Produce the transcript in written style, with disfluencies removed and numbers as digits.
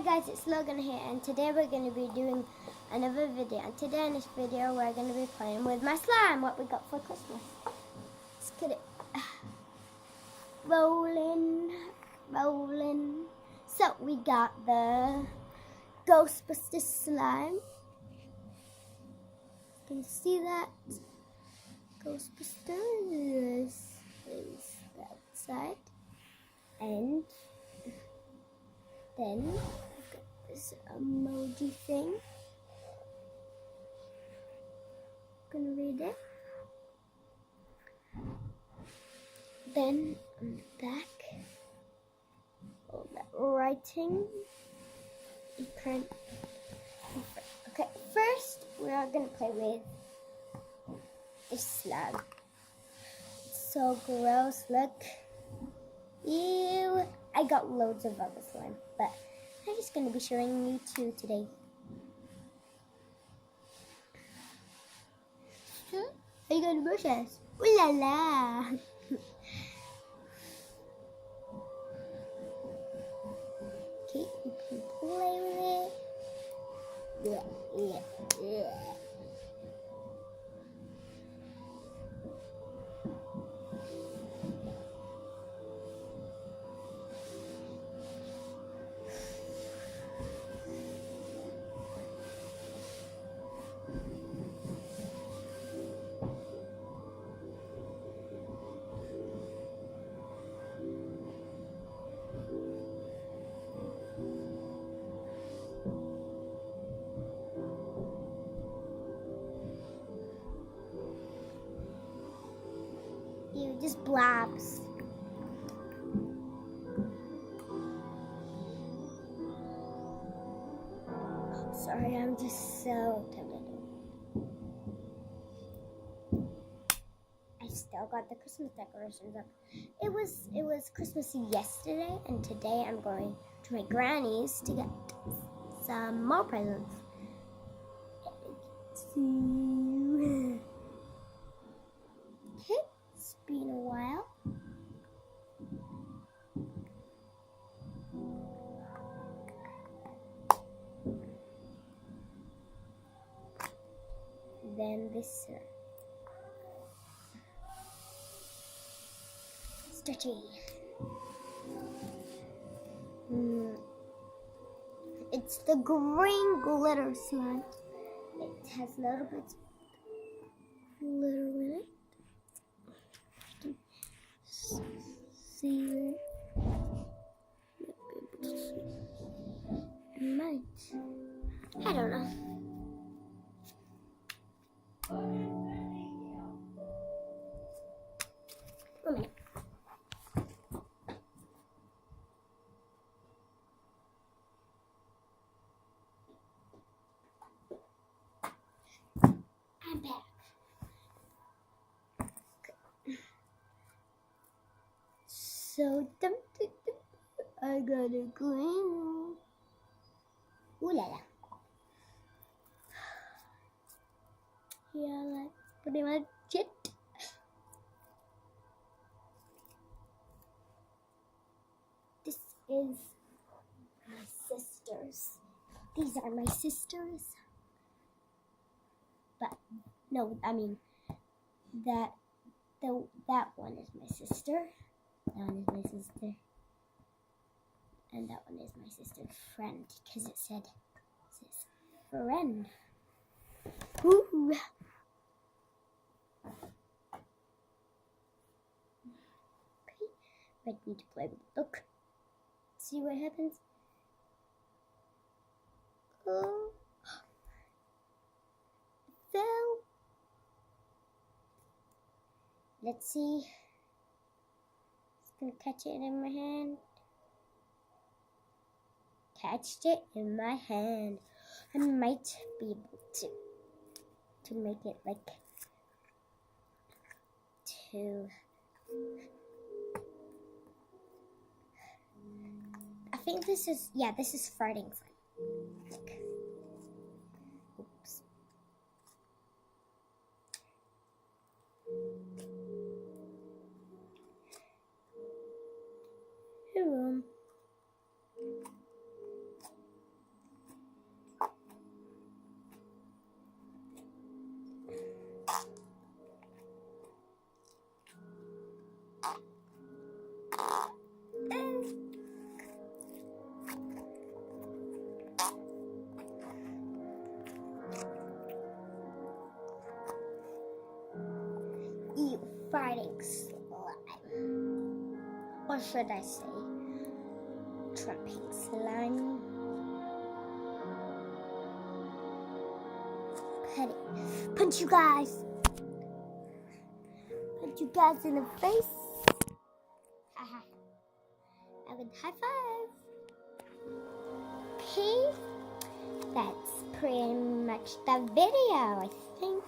guys, it's Logan here, and today we're going to be doing another video. And today in this video we're going to be playing with my slime, what we got for Christmas. Let's get it rolling, rolling. So we got the Ghostbuster slime. Can you see that? Ghostbusters is that side. And then I've got this emoji thing. I'm gonna read it. Then on the back, all that writing. You print. Okay, first we are gonna play with this slime. It's so gross. Look. Ew. I got loads of other slime, but I'm just going to be showing you two today. Are you going to brush us? Ooh la la. Okay, you can play with it. Yeah. You just blobs. Sorry, I'm just so tempted. I still got the Christmas decorations up. It was Christmas yesterday, and today I'm going to my granny's to get some more presents. Okay, it's been a while. Then this stretchy. It's the green glitter slime. It has little bits of glitter in it. You can see it. It might. I don't know. One minute. I'm back. Okay. So tempted. I got a green. Ooh la la. Yeah, that's pretty much it. This is my sisters. These are my sisters. But no, I mean that one is my sister. That one is my sister. And that one is my sister's friend, because it says friend. Ooh. Okay, I need to play with the book. See what happens. Oh, it fell. Let's see. Just gonna catch it in my hand. Catched it in my hand. I might be able to make it like to. I think this is farting fun. Look. Oops. Hey, room. fighting slime. Or should I say, trapping slime? Punch you guys! Punch you guys in the face! Haha. I would high five! Okay, that's pretty much the video, I think.